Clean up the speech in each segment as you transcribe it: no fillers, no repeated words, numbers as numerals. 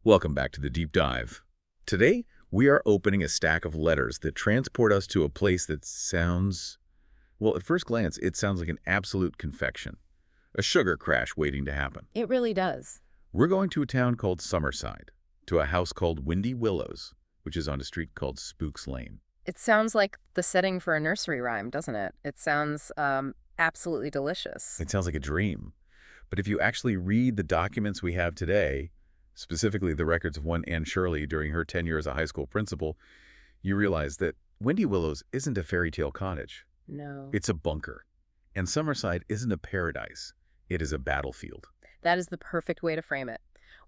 Welcome back to the Deep Dive. Today, we are opening a stack of letters that transport us to a place that sounds, well, at first glance, it sounds like an absolute confection. A sugar crash waiting to happen. It really does. We're going to a town called Summerside, to a house called Windy Willows, which is on a street called Spooks Lane. It sounds like the setting for a nursery rhyme, doesn't it? It sounds absolutely delicious. It sounds like a dream. But if you actually read the documents we have today, specifically the records of one Anne Shirley during her tenure as a high school principal, you realize that Windy Willows isn't a fairy tale cottage. No. It's a bunker. And Summerside isn't a paradise. It is a battlefield. That is the perfect way to frame it.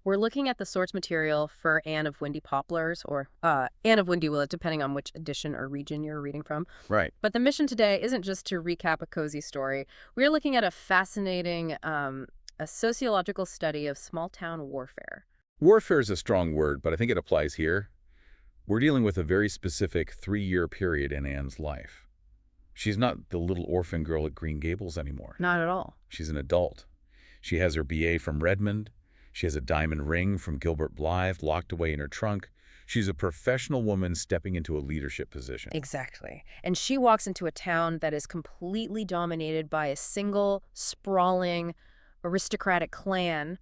We're looking at the source material for Anne of Windy Poplars, or Anne of Windy Willows, depending on which edition or region you're reading from. Right. But the mission today isn't just to recap a cozy story. We're looking at a fascinating a sociological study of small-town warfare. Warfare is a strong word, but I think it applies here. We're dealing with a very specific 3-year period in Anne's life. She's not the little orphan girl at Green Gables anymore. Not at all. She's an adult. She has her BA from Redmond. She has a diamond ring from Gilbert Blythe locked away in her trunk. She's a professional woman stepping into a leadership position. Exactly. And she walks into a town that is completely dominated by a single, sprawling, aristocratic clan,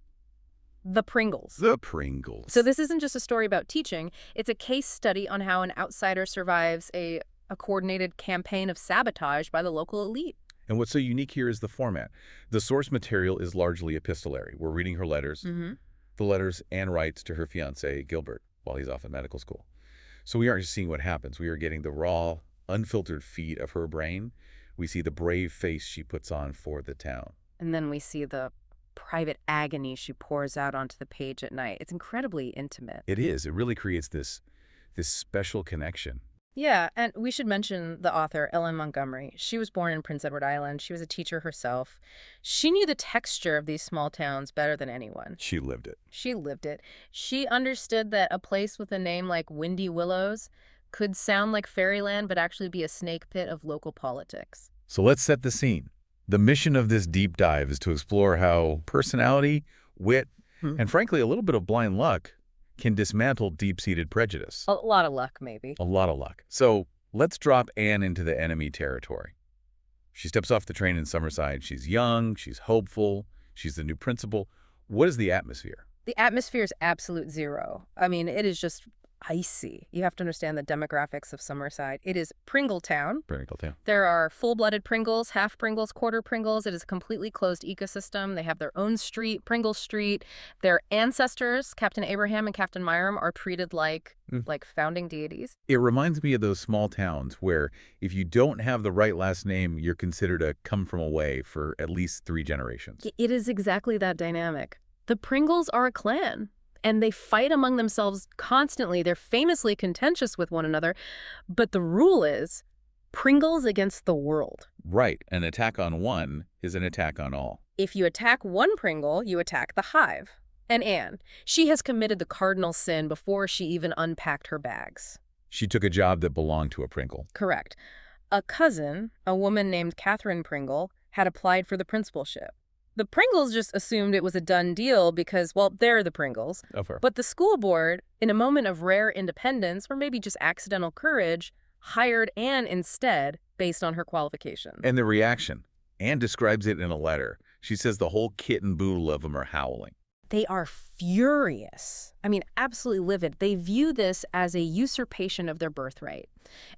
the Pringles. The Pringles. So this isn't just a story about teaching. It's a case study on how an outsider survives a coordinated campaign of sabotage by the local elite. And what's so unique here is the format. The source material is largely epistolary. We're reading her letters. The letters Anne writes to her fiancé, Gilbert, while he's off in medical school. So we aren't just seeing what happens. We are getting the raw, unfiltered feed of her brain. We see the brave face she puts on for the town. And then we see the private agony she pours out onto the page at night. It's incredibly intimate. It is. It really creates this special connection. Yeah, and we should mention the author, Ellen Montgomery. She was born in Prince Edward Island. She was a teacher herself. She knew the texture of these small towns better than anyone. She lived it. She lived it. She understood that a place with a name like Windy Willows could sound like fairyland, but actually be a snake pit of local politics. So let's set the scene. The mission of this deep dive is to explore how personality, wit, and frankly, a little bit of blind luck can dismantle deep-seated prejudice. A lot of luck, maybe. A lot of luck. So let's drop Anne into the enemy territory. She steps off the train in Summerside. She's young. She's hopeful. She's the new principal. What is the atmosphere? The atmosphere is absolute zero. I mean, it is just icy. You have to understand the demographics of Summerside. It is Pringle Town. Pringle Town. There are full-blooded Pringles, half Pringles, quarter Pringles. It is a completely closed ecosystem. They have their own street, Pringle Street. Their ancestors, Captain Abraham and Captain Myram, are treated like founding deities. It reminds me of those small towns where if you don't have the right last name, you're considered a come from away for at least 3 generations. It is exactly that dynamic. The Pringles are a clan. And they fight among themselves constantly. They're famously contentious with one another. But the rule is Pringles against the world. Right. An attack on one is an attack on all. If you attack one Pringle, you attack the hive. And Anne, she has committed the cardinal sin before she even unpacked her bags. She took a job that belonged to a Pringle. Correct. A cousin, a woman named Catherine Pringle, had applied for the principalship. The Pringles just assumed it was a done deal because, well, they're the Pringles. But the school board, in a moment of rare independence, or maybe just accidental courage, hired Anne instead based on her qualifications. And the reaction. Anne describes it in a letter. She says the whole kit and boodle of them are howling. They are furious. I mean, absolutely livid. They view this as a usurpation of their birthright.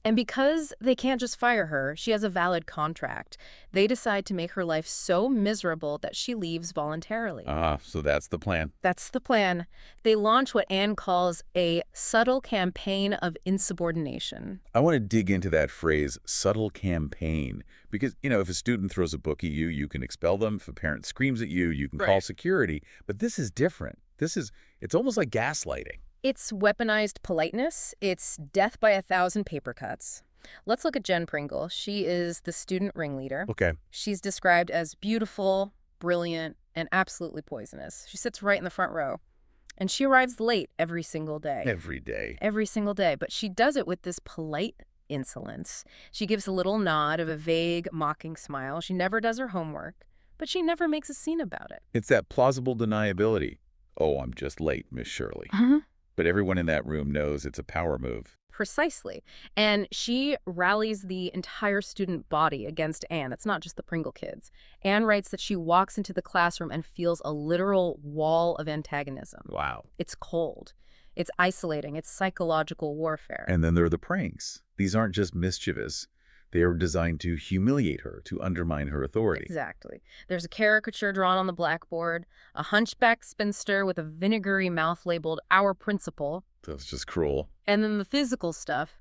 And because they can't just fire her, she has a valid contract. They decide to make her life so miserable that she leaves voluntarily. So that's the plan. That's the plan. They launch what Anne calls a subtle campaign of insubordination. I want to dig into that phrase, subtle campaign, because, if a student throws a book at you, you can expel them. If a parent screams at you, you can call security. But this is different. It's almost like gaslighting. It's weaponized politeness. It's death by 1,000 paper cuts. Let's look at Jen Pringle. She is the student ringleader. Okay. She's described as beautiful, brilliant, and absolutely poisonous. She sits right in the front row. And she arrives late every single day. Every day. Every single day. But she does it with this polite insolence. She gives a little nod of a vague, mocking smile. She never does her homework, but she never makes a scene about it. It's that plausible deniability. "Oh, I'm just late, Miss Shirley." Uh-huh. But everyone in that room knows it's a power move. Precisely. And she rallies the entire student body against Anne. It's not just the Pringle kids. Anne writes that she walks into the classroom and feels a literal wall of antagonism. Wow. It's cold. It's isolating. It's psychological warfare. And then there are the pranks. These aren't just mischievous. They are designed to humiliate her, to undermine her authority. Exactly. There's a caricature drawn on the blackboard, a hunchback spinster with a vinegary mouth labeled "Our Principal." That's just cruel. And then the physical stuff.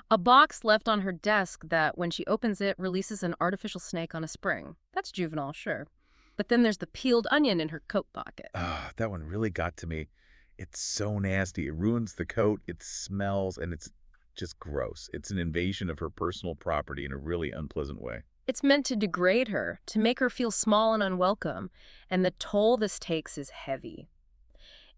A box left on her desk that, when she opens it, releases an artificial snake on a spring. That's juvenile, sure. But then there's the peeled onion in her coat pocket. That one really got to me. It's so nasty. It ruins the coat, it smells, and it's just gross. It's an invasion of her personal property in a really unpleasant way. It's meant to degrade her, to make her feel small and unwelcome. And the toll this takes is heavy.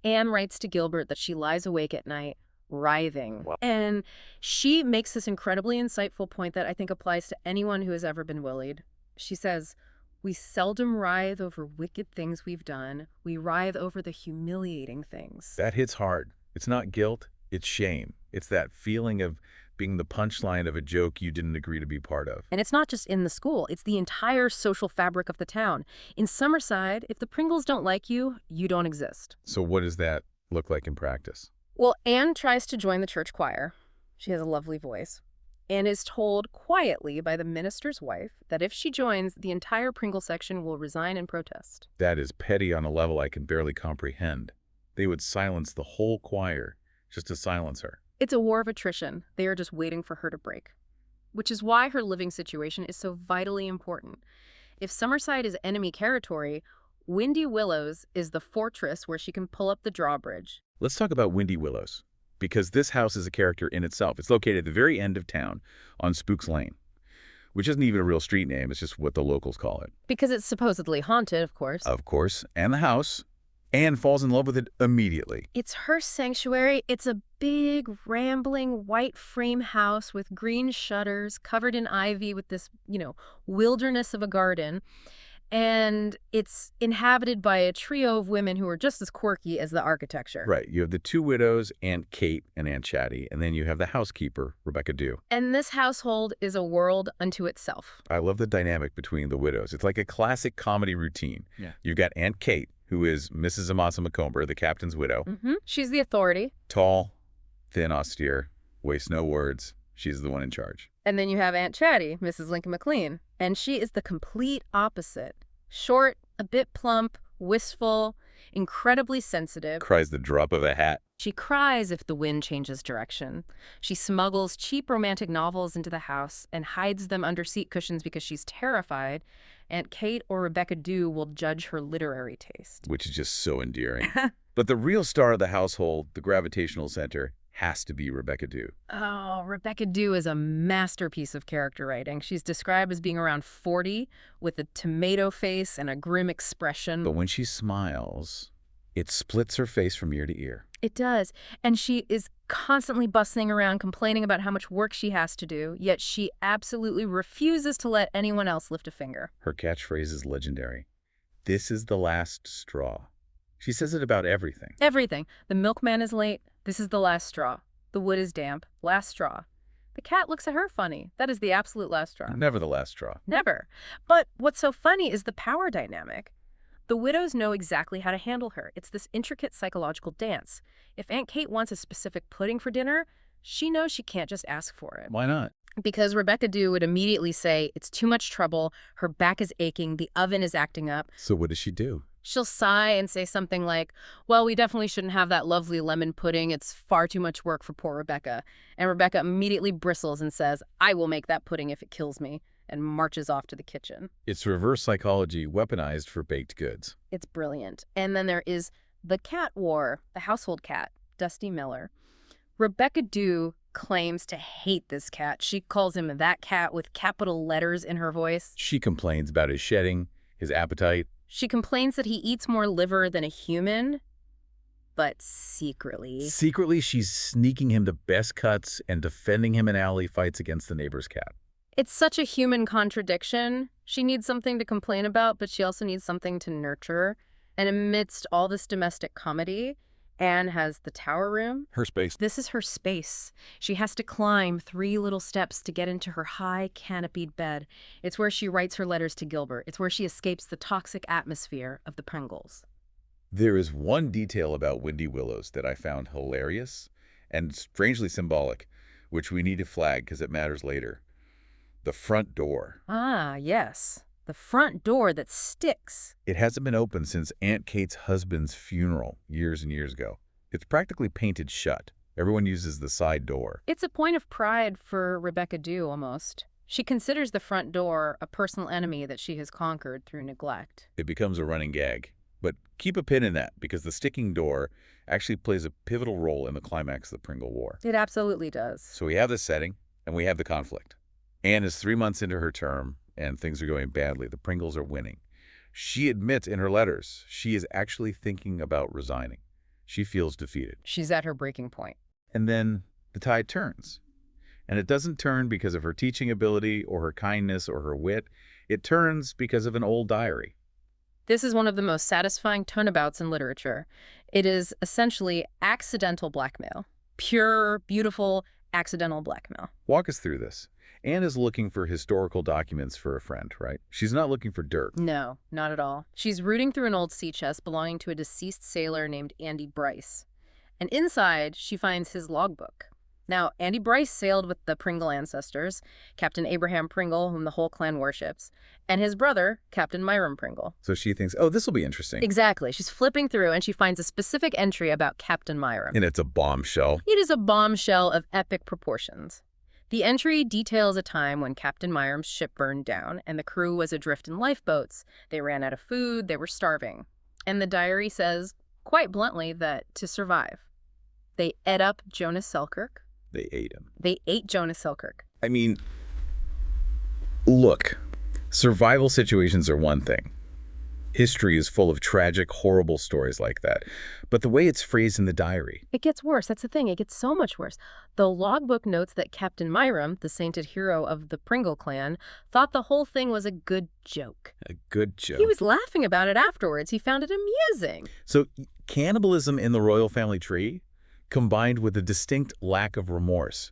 Anne writes to Gilbert that she lies awake at night, writhing. Wow. And she makes this incredibly insightful point that I think applies to anyone who has ever been bullied. She says, "We seldom writhe over wicked things we've done. We writhe over the humiliating things." That hits hard. It's not guilt, it's shame. It's that feeling of being the punchline of a joke you didn't agree to be part of. And it's not just in the school. It's the entire social fabric of the town. In Summerside, if the Pringles don't like you, you don't exist. So what does that look like in practice? Well, Anne tries to join the church choir. She has a lovely voice. And is told quietly by the minister's wife that if she joins, the entire Pringle section will resign in protest. That is petty on a level I can barely comprehend. They would silence the whole choir just to silence her. It's a war of attrition. They are just waiting for her to break. Which is why her living situation is so vitally important. If Summerside is enemy territory, Windy Willows is the fortress where she can pull up the drawbridge. Let's talk about Windy Willows, because this house is a character in itself. It's located at the very end of town on Spooks Lane, which isn't even a real street name. It's just what the locals call it. Because it's supposedly haunted, of course. Of course. And the house. Anne falls in love with it immediately. It's her sanctuary. It's a big, rambling, white frame house with green shutters covered in ivy with this, wilderness of a garden. And it's inhabited by a trio of women who are just as quirky as the architecture. Right. You have the two widows, Aunt Kate and Aunt Chatty, and then you have the housekeeper, Rebecca Dew. And this household is a world unto itself. I love the dynamic between the widows. It's like a classic comedy routine. Yeah. You've got Aunt Kate, who is Mrs. Amasa Macomber, the captain's widow. Mm-hmm. She's the authority. Tall, thin, austere, wastes no words. She's the one in charge. And then you have Aunt Chatty, Mrs. Lincoln McLean. And she is the complete opposite. Short, a bit plump, wistful, incredibly sensitive. Cries the drop of a hat. She cries if the wind changes direction. She smuggles cheap romantic novels into the house and hides them under seat cushions because she's terrified Aunt Kate or Rebecca Dew will judge her literary taste. Which is just so endearing. But the real star of the household, the gravitational center, has to be Rebecca Dew. Oh, Rebecca Dew is a masterpiece of character writing. She's described as being around 40 with a tomato face and a grim expression. But when she smiles, it splits her face from ear to ear. It does. And she is constantly bustling around complaining about how much work she has to do, yet she absolutely refuses to let anyone else lift a finger. Her catchphrase is legendary. This is the last straw. She says it about everything. Everything. The milkman is late. This is the last straw. The wood is damp. Last straw. The cat looks at her funny. That is the absolute last straw. Never the last straw. Never. But what's so funny is the power dynamic. The widows know exactly how to handle her. It's this intricate psychological dance. If Aunt Kate wants a specific pudding for dinner, she knows she can't just ask for it. Why not? Because Rebecca Dew would immediately say, it's too much trouble, her back is aching, the oven is acting up. So what does she do? She'll sigh and say something like, well, we definitely shouldn't have that lovely lemon pudding. It's far too much work for poor Rebecca. And Rebecca immediately bristles and says, I will make that pudding if it kills me, and marches off to the kitchen. It's reverse psychology weaponized for baked goods. It's brilliant. And then there is the cat war, the household cat, Dusty Miller. Rebecca Dew claims to hate this cat. She calls him that cat with capital letters in her voice. She complains about his shedding, his appetite. She complains that he eats more liver than a human, but secretly. Secretly, she's sneaking him the best cuts and defending him in alley fights against the neighbor's cat. It's such a human contradiction. She needs something to complain about, but she also needs something to nurture. And amidst all this domestic comedy, Anne has the tower room. Her space. This is her space. She has to climb 3 little steps to get into her high, canopied bed. It's where she writes her letters to Gilbert. It's where she escapes the toxic atmosphere of the Pringles. There is one detail about Windy Willows that I found hilarious and strangely symbolic, which we need to flag because it matters later. The front door. Ah, yes. The front door that sticks. It hasn't been opened since Aunt Kate's husband's funeral years and years ago. It's practically painted shut. Everyone uses the side door. It's a point of pride for Rebecca Dew, almost. She considers the front door a personal enemy that she has conquered through neglect. It becomes a running gag. But keep a pin in that, because the sticking door actually plays a pivotal role in the climax of the Pringle War. It absolutely does. So we have the setting, and we have the conflict. Anne is 3 months into her term, and things are going badly. The Pringles are winning. She admits in her letters she is actually thinking about resigning. She feels defeated. She's at her breaking point. And then the tide turns. And it doesn't turn because of her teaching ability or her kindness or her wit. It turns because of an old diary. This is one of the most satisfying turnabouts in literature. It is essentially accidental blackmail. Pure, beautiful, accidental blackmail. Walk us through this. Anne is looking for historical documents for a friend, right? She's not looking for dirt. No, not at all. She's rooting through an old sea chest belonging to a deceased sailor named Andy Bryce. And inside, she finds his logbook. Now, Andy Bryce sailed with the Pringle ancestors, Captain Abraham Pringle, whom the whole clan worships, and his brother, Captain Myram Pringle. So she thinks, oh, this will be interesting. Exactly. She's flipping through, and she finds a specific entry about Captain Myram. And it's a bombshell. It is a bombshell of epic proportions. The entry details a time when Captain Myram's ship burned down, and the crew was adrift in lifeboats. They ran out of food, they were starving. And the diary says, quite bluntly, that to survive, they ate up Jonas Selkirk. They ate him. They ate Jonas Selkirk. I mean, look, survival situations are one thing. History is full of tragic, horrible stories like that. But the way it's phrased in the diary... It gets worse. That's the thing. It gets so much worse. The logbook notes that Captain Myram, the sainted hero of the Pringle clan, thought the whole thing was a good joke. A good joke. He was laughing about it afterwards. He found it amusing. So cannibalism in the royal family tree, combined with a distinct lack of remorse,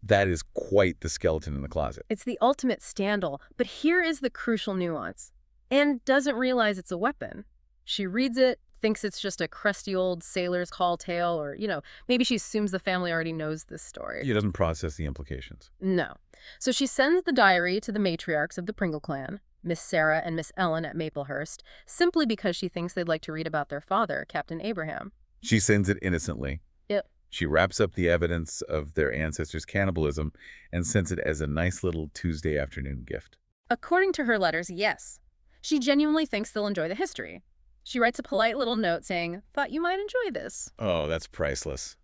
that is quite the skeleton in the closet. It's the ultimate scandal. But here is the crucial nuance. Anne doesn't realize it's a weapon. She reads it, thinks it's just a crusty old sailor's call tale, or, maybe she assumes the family already knows this story. She doesn't process the implications. No. So she sends the diary to the matriarchs of the Pringle clan, Miss Sarah and Miss Ellen at Maplehurst, simply because she thinks they'd like to read about their father, Captain Abraham. She sends it innocently. Yep. She wraps up the evidence of their ancestors' cannibalism and sends it as a nice little Tuesday afternoon gift. According to her letters, yes. She genuinely thinks they'll enjoy the history. She writes a polite little note saying, "Thought you might enjoy this." Oh, that's priceless.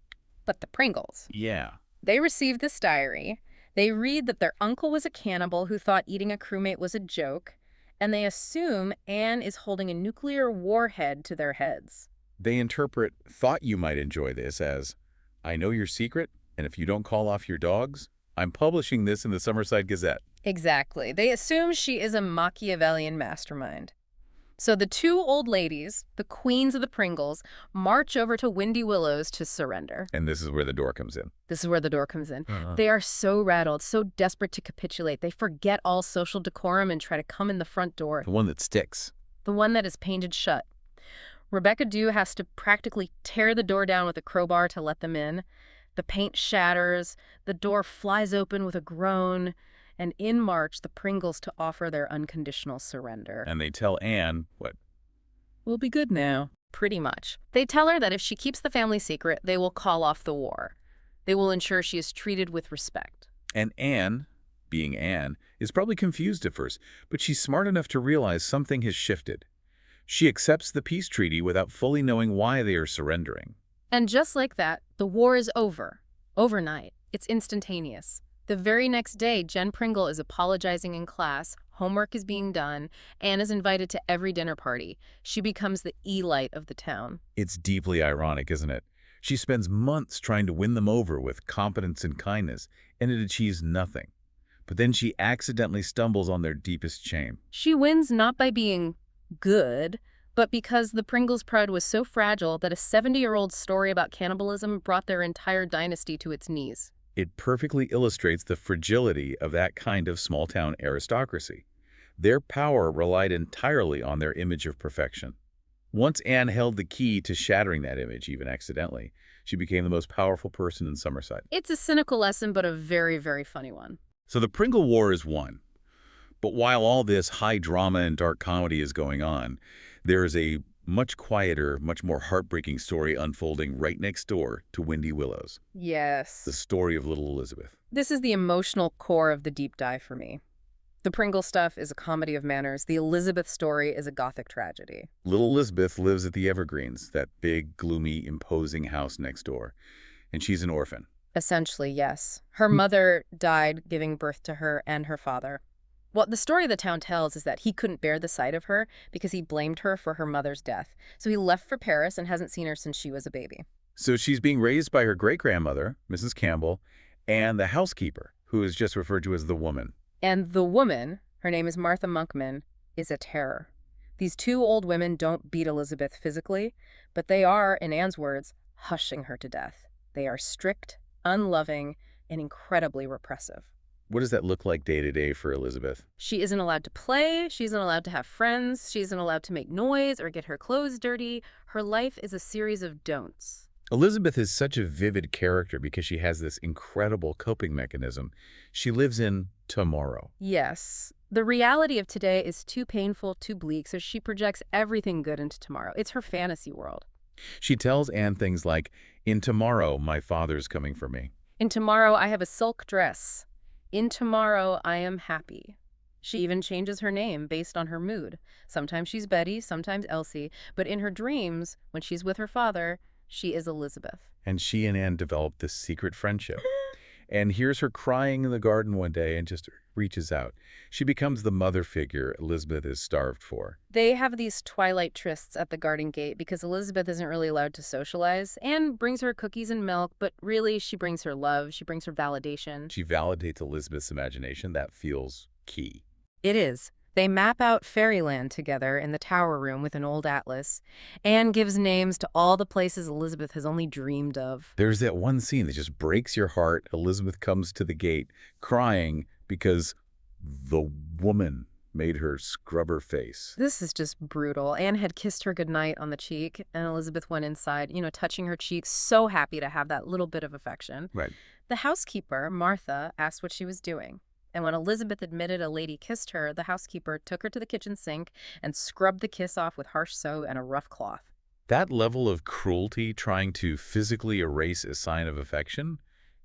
But the Pringles. Yeah. They receive this diary. They read that their uncle was a cannibal who thought eating a crewmate was a joke, and they assume Anne is holding a nuclear warhead to their heads. They interpret "thought you might enjoy this" as, "I know your secret, and if you don't call off your dogs, I'm publishing this in the Summerside Gazette." Exactly. They assume she is a Machiavellian mastermind. So the 2 old ladies, the queens of the Pringles, march over to Windy Willows to surrender. And this is where the door comes in. This is where the door comes in. They are so rattled, so desperate to capitulate. They forget all social decorum and try to come in the front door. The one that sticks. The one that is painted shut. Rebecca Dew has to practically tear the door down with a crowbar to let them in. The paint shatters. The door flies open with a groan. And in march the Pringles to offer their unconditional surrender. And they tell Anne, what? "We'll be good now." Pretty much. They tell her that if she keeps the family secret, they will call off the war. They will ensure she is treated with respect. And Anne, being Anne, is probably confused at first, but she's smart enough to realize something has shifted. She accepts the peace treaty without fully knowing why they are surrendering. And just like that, the war is over. Overnight. It's instantaneous. The very next day, Jen Pringle is apologizing in class, homework is being done, Anne is invited to every dinner party. She becomes the elite of the town. It's deeply ironic, isn't it? She spends months trying to win them over with competence and kindness, and it achieves nothing. But then she accidentally stumbles on their deepest shame. She wins not by being good, but because the Pringles' pride was so fragile that a 70-year-old story about cannibalism brought their entire dynasty to its knees. It perfectly illustrates the fragility of that kind of small-town aristocracy. Their power relied entirely on their image of perfection. Once Anne held the key to shattering that image, even accidentally, she became the most powerful person in Summerside. It's a cynical lesson, but a very, very funny one. So the Pringle War is won. But while all this high drama and dark comedy is going on, there is a much quieter, much more heartbreaking story unfolding right next door to Windy Willows. Yes. The story of little Elizabeth. This is the emotional core of the deep dive for me. The Pringle stuff is a comedy of manners. The Elizabeth story is a gothic tragedy. Little Elizabeth lives at the Evergreens, that big, gloomy, imposing house next door. And she's an orphan. Essentially, yes. Her mother died giving birth to her and her father. What the story the town tells is that he couldn't bear the sight of her because he blamed her for her mother's death. So he left for Paris and hasn't seen her since she was a baby. So she's being raised by her great-grandmother, Mrs. Campbell, and the housekeeper, who is just referred to as the woman. And the woman, her name is Martha Monkman, is a terror. These two old women don't beat Elizabeth physically, but they are, in Anne's words, hushing her to death. They are strict, unloving, and incredibly repressive. What does that look like day to day for Elizabeth? She isn't allowed to play, she isn't allowed to have friends, she isn't allowed to make noise or get her clothes dirty. Her life is a series of don'ts. Elizabeth is such a vivid character because she has this incredible coping mechanism. She lives in tomorrow. Yes. The reality of today is too painful, too bleak, so she projects everything good into tomorrow. It's her fantasy world. She tells Anne things like, "In tomorrow, my father's coming for me." In tomorrow, I have a silk dress. In tomorrow, I am happy. She even changes her name based on her mood. Sometimes she's Betty, sometimes Elsie, but in her dreams, when she's with her father, she is Elizabeth. And she and Anne develop this secret friendship. Anne hears her crying in the garden one day and just reaches out. She becomes the mother figure Elizabeth is starved for. They have these twilight trysts at the garden gate because Elizabeth isn't really allowed to socialize. Anne brings her cookies and milk, but really she brings her love, she brings her validation. She validates Elizabeth's imagination. That feels key. It is. They map out fairyland together in the tower room with an old atlas. Anne gives names to all the places Elizabeth has only dreamed of. There's that one scene that just breaks your heart. Elizabeth comes to the gate crying because the woman made her scrub her face. This is just brutal. Anne had kissed her goodnight on the cheek, and Elizabeth went inside, touching her cheek, so happy to have that little bit of affection. Right. The housekeeper, Martha, asked what she was doing. And when Elizabeth admitted a lady kissed her, the housekeeper took her to the kitchen sink and scrubbed the kiss off with harsh soap and a rough cloth. That level of cruelty, trying to physically erase a sign of affection,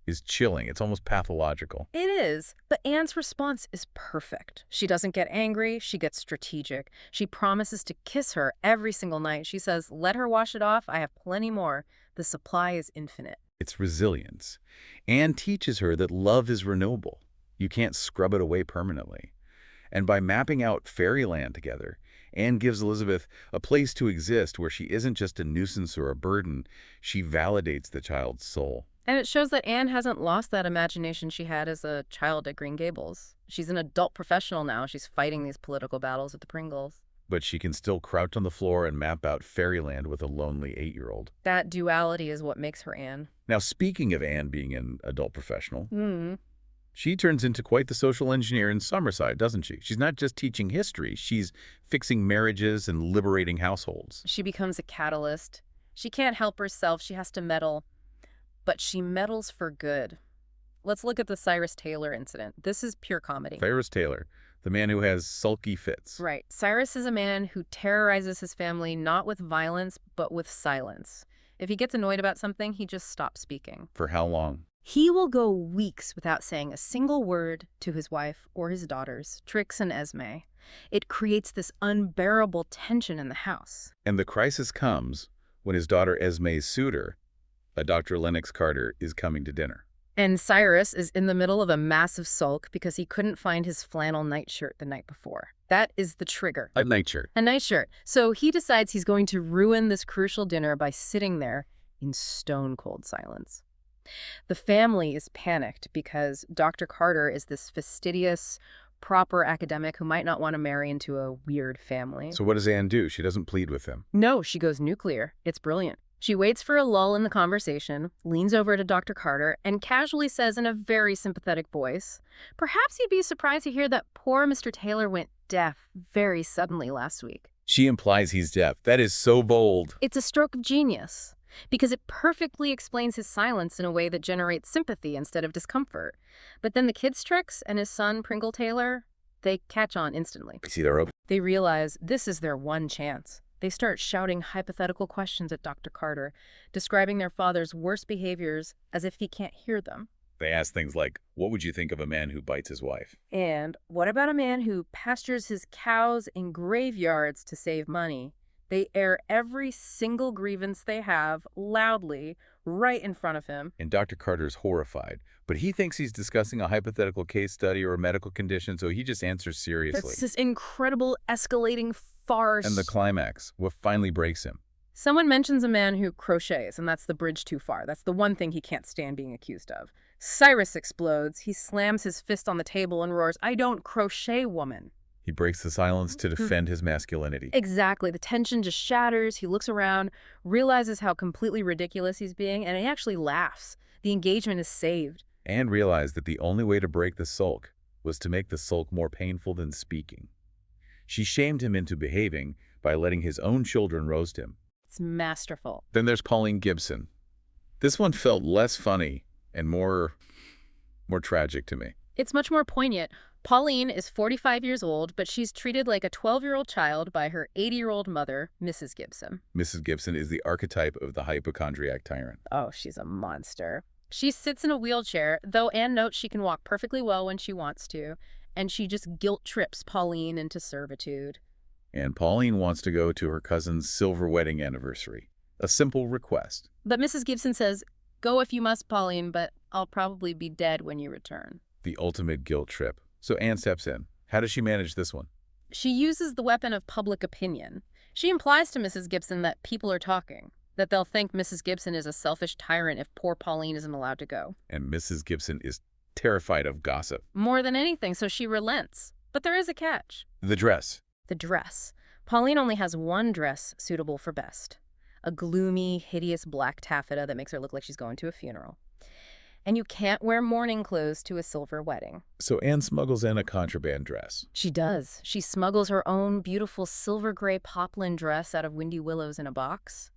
is chilling. It's almost pathological. It is, but Anne's response is perfect. She doesn't get angry, she gets strategic. She promises to kiss her every single night. She says, let her wash it off, I have plenty more. The supply is infinite. It's resilience. Anne teaches her that love is renewable. You can't scrub it away permanently. And by mapping out fairyland together, Anne gives Elizabeth a place to exist where she isn't just a nuisance or a burden. She validates the child's soul. And it shows that Anne hasn't lost that imagination she had as a child at Green Gables. She's an adult professional now. She's fighting these political battles with the Pringles. But she can still crouch on the floor and map out fairyland with a lonely 8-year-old. That duality is what makes her Anne. Now, speaking of Anne being an adult professional, she turns into quite the social engineer in Summerside, doesn't she? She's not just teaching history. She's fixing marriages and liberating households. She becomes a catalyst. She can't help herself. She has to meddle. But she meddles for good. Let's look at the Cyrus Taylor incident. This is pure comedy. Cyrus Taylor, the man who has sulky fits. Right. Cyrus is a man who terrorizes his family not with violence, but with silence. If he gets annoyed about something, he just stops speaking. For how long? He will go weeks without saying a single word to his wife or his daughters, Trix and Esme. It creates this unbearable tension in the house. And the crisis comes when his daughter Esme's suitor, a Dr. Lennox Carter, is coming to dinner. And Cyrus is in the middle of a massive sulk because he couldn't find his flannel nightshirt the night before. That is the trigger. A nightshirt. A nightshirt. So he decides he's going to ruin this crucial dinner by sitting there in stone-cold silence. The family is panicked because Dr. Carter is this fastidious, proper academic who might not want to marry into a weird family. So what does Anne do? She doesn't plead with him. No, she goes nuclear. It's brilliant. She waits for a lull in the conversation, leans over to Dr. Carter, and casually says in a very sympathetic voice, "Perhaps you'd be surprised to hear that poor Mr. Taylor went deaf very suddenly last week." She implies he's deaf. That is so bold. It's a stroke of genius, because it perfectly explains his silence in a way that generates sympathy instead of discomfort. But then the kid's tricks and his son, Pringle Taylor, they catch on instantly. See, they're open. They realize this is their one chance. They start shouting hypothetical questions at Dr. Carter, describing their father's worst behaviors as if he can't hear them. They ask things like, what would you think of a man who bites his wife? And what about a man who pastures his cows in graveyards to save money? They air every single grievance they have loudly right in front of him. And Dr. Carter's horrified, but he thinks he's discussing a hypothetical case study or a medical condition, so he just answers seriously. That's this incredible escalating farce. And the climax, what finally breaks him. Someone mentions a man who crochets, and that's the bridge too far. That's the one thing he can't stand being accused of. Cyrus explodes. He slams his fist on the table and roars, "I don't crochet, woman." He breaks the silence to defend his masculinity. Exactly. The tension just shatters. He looks around, realizes how completely ridiculous he's being, and he actually laughs. The engagement is saved. Anne realized that the only way to break the sulk was to make the sulk more painful than speaking. She shamed him into behaving by letting his own children roast him. It's masterful. Then there's Pauline Gibson. This one felt less funny and more tragic to me. It's much more poignant. Pauline is 45 years old, but she's treated like a 12-year-old child by her 80-year-old mother, Mrs. Gibson. Mrs. Gibson is the archetype of the hypochondriac tyrant. Oh, she's a monster. She sits in a wheelchair, though Anne notes she can walk perfectly well when she wants to, and she just guilt trips Pauline into servitude. And Pauline wants to go to her cousin's silver wedding anniversary. A simple request. But Mrs. Gibson says, "Go if you must, Pauline, but I'll probably be dead when you return." The ultimate guilt trip. So Anne steps in. How does she manage this one? She uses the weapon of public opinion. She implies to Mrs. Gibson that people are talking, that they'll think Mrs. Gibson is a selfish tyrant if poor Pauline isn't allowed to go. And Mrs. Gibson is terrified of gossip. More than anything, so she relents. But there is a catch. The dress. The dress. Pauline only has one dress suitable for best. A gloomy, hideous black taffeta that makes her look like she's going to a funeral. And you can't wear mourning clothes to a silver wedding. So Anne smuggles in a contraband dress. She does. She smuggles her own beautiful silver gray poplin dress out of Windy Willows in a box.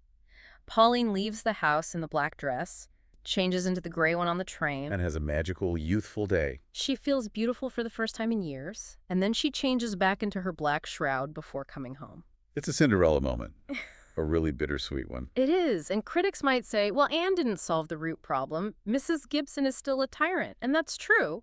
Pauline leaves the house in the black dress, changes into the gray one on the train. And has a magical, youthful day. She feels beautiful for the first time in years, and then she changes back into her black shroud before coming home. It's a Cinderella moment. A really bittersweet one. It is, and critics might say, well, Anne didn't solve the root problem. Mrs. Gibson is still a tyrant, and that's true.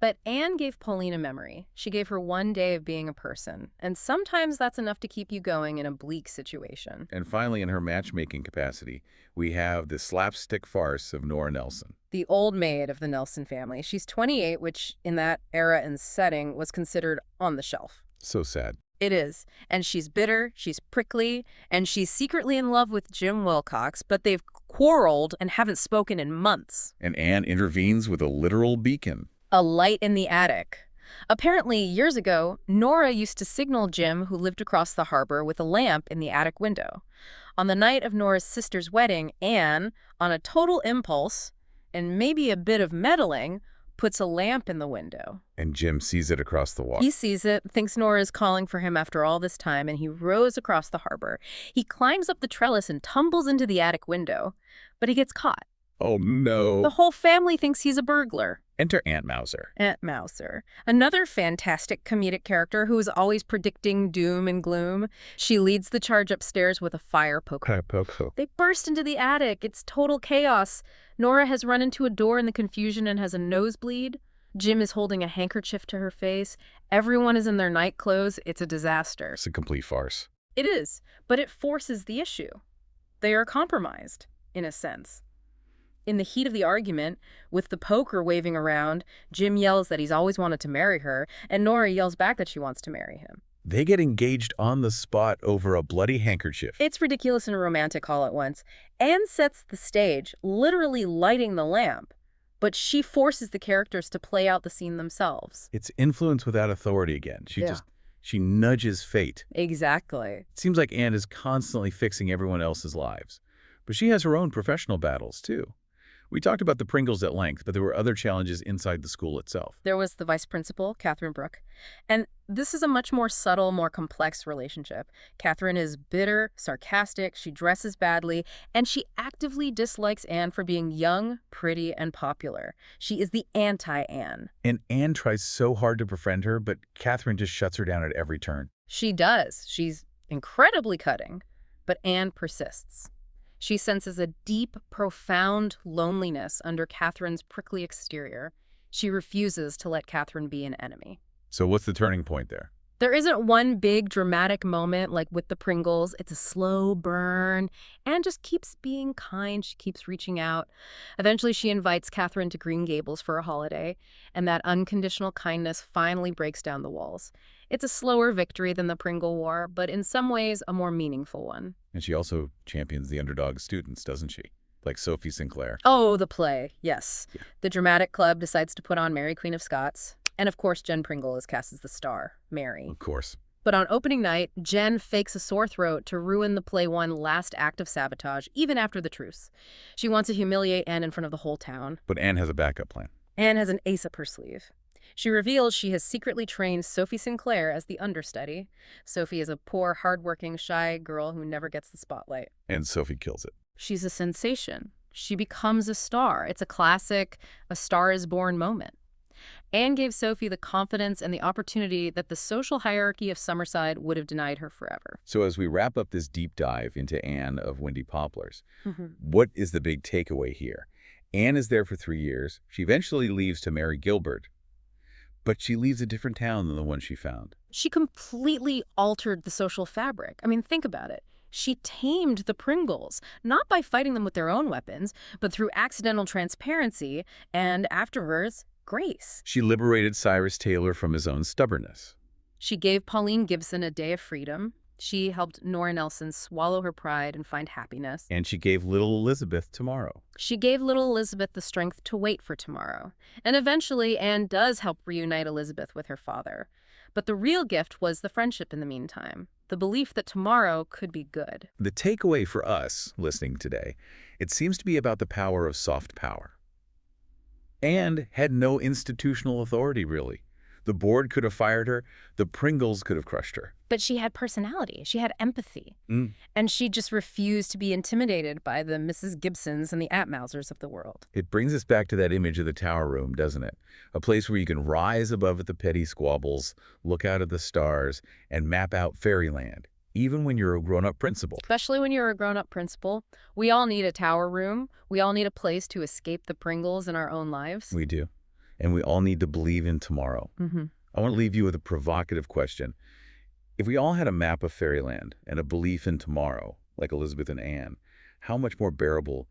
But Anne gave Pauline a memory. She gave her one day of being a person, and sometimes that's enough to keep you going in a bleak situation. And finally, in her matchmaking capacity, we have the slapstick farce of Nora Nelson. The old maid of the Nelson family. She's 28, which in that era and setting was considered on the shelf. So sad. It is. And she's bitter, she's prickly, and she's secretly in love with Jim Wilcox, but they've quarreled and haven't spoken in months. And Anne intervenes with a literal beacon. A light in the attic. Apparently, years ago, Nora used to signal Jim, who lived across the harbor, with a lamp in the attic window. On the night of Nora's sister's wedding, Anne, on a total impulse, and maybe a bit of meddling, puts a lamp in the window. And Jim sees it across the water. He sees it, thinks Nora is calling for him after all this time, and he rows across the harbor. He climbs up the trellis and tumbles into the attic window, but he gets caught. Oh, no. The whole family thinks he's a burglar. Enter Aunt Mouser. Aunt Mouser, another fantastic comedic character who is always predicting doom and gloom. She leads the charge upstairs with a fire poker. They burst into the attic. It's total chaos. Nora has run into a door in the confusion and has a nosebleed. Jim is holding a handkerchief to her face. Everyone is in their night clothes. It's a disaster. It's a complete farce. It is, but it forces the issue. They are compromised, in a sense. In the heat of the argument, with the poker waving around, Jim yells that he's always wanted to marry her, and Nora yells back that she wants to marry him. They get engaged on the spot over a bloody handkerchief. It's ridiculous and romantic all at once. Anne sets the stage, literally lighting the lamp. but she forces the characters to play out the scene themselves. It's influence without authority again. She nudges fate. Exactly. It seems like Anne is constantly fixing everyone else's lives. But she has her own professional battles, too. We talked about the Pringles at length, but there were other challenges inside the school itself. There was the vice principal, Catherine Brooke. And this is a much more subtle, more complex relationship. Catherine is bitter, sarcastic, she dresses badly, and she actively dislikes Anne for being young, pretty, and popular. She is the anti-Anne. And Anne tries so hard to befriend her, but Catherine just shuts her down at every turn. She does. She's incredibly cutting, but Anne persists. She senses a deep, profound loneliness under Catherine's prickly exterior. She refuses to let Catherine be an enemy. So what's the turning point there? There isn't one big dramatic moment like with the Pringles. It's a slow burn. Anne just keeps being kind. She keeps reaching out. Eventually, she invites Catherine to Green Gables for a holiday, and that unconditional kindness finally breaks down the walls. It's a slower victory than the Pringle War, but in some ways a more meaningful one. And she also champions the underdog students, doesn't she? Like Sophie Sinclair. Oh, the play, yes. Yeah. The dramatic club decides to put on Mary, Queen of Scots. And of course, Jen Pringle is cast as the star, Mary. Of course. But on opening night, Jen fakes a sore throat to ruin the play one last act of sabotage, even after the truce. She wants to humiliate Anne in front of the whole town. But Anne has a backup plan. Anne has an ace up her sleeve. She reveals she has secretly trained Sophie Sinclair as the understudy. Sophie is a poor, hardworking, shy girl who never gets the spotlight. And Sophie kills it. She's a sensation. She becomes a star. It's a classic, a star is born moment. Anne gave Sophie the confidence and the opportunity that the social hierarchy of Summerside would have denied her forever. So as we wrap up this deep dive into Anne of Windy Poplars, what is the big takeaway here? Anne is there for 3 years. She eventually leaves to marry Gilbert, but she leaves a different town than the one she found. She completely altered the social fabric. I mean, think about it. She tamed the Pringles, not by fighting them with their own weapons, but through accidental transparency and, afterwards, grace. She liberated Cyrus Taylor from his own stubbornness. She gave Pauline Gibson a day of freedom. She helped Nora Nelson swallow her pride and find happiness. And she gave little Elizabeth tomorrow. She gave little Elizabeth the strength to wait for tomorrow. And eventually, Anne does help reunite Elizabeth with her father. But the real gift was the friendship in the meantime, the belief that tomorrow could be good. The takeaway for us listening today, it seems to be about the power of soft power. Anne had no institutional authority, really. The board could have fired her. The Pringles could have crushed her. But she had personality. She had empathy. And she just refused to be intimidated by the Mrs. Gibsons and the Atmausers of the world. It brings us back to that image of the tower room, doesn't it? A place where you can rise above the petty squabbles, look out at the stars, and map out fairyland, even when you're a grown-up principal. Especially when you're a grown-up principal. We all need a tower room. We all need a place to escape the Pringles in our own lives. We do. And we all need to believe in tomorrow. I want to leave you with a provocative question. If we all had a map of fairyland and a belief in tomorrow, like Elizabeth and Anne, how much more bearable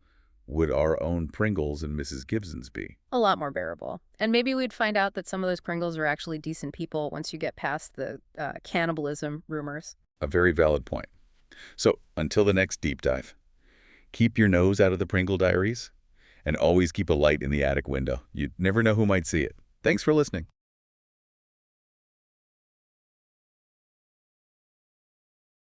would our own Pringles and Mrs. Gibsons be? A lot more bearable. And maybe we'd find out that some of those Pringles are actually decent people once you get past the cannibalism rumors. A very valid point. So until the next deep dive, keep your nose out of the Pringle Diaries and always keep a light in the attic window. You never know who might see it. Thanks for listening.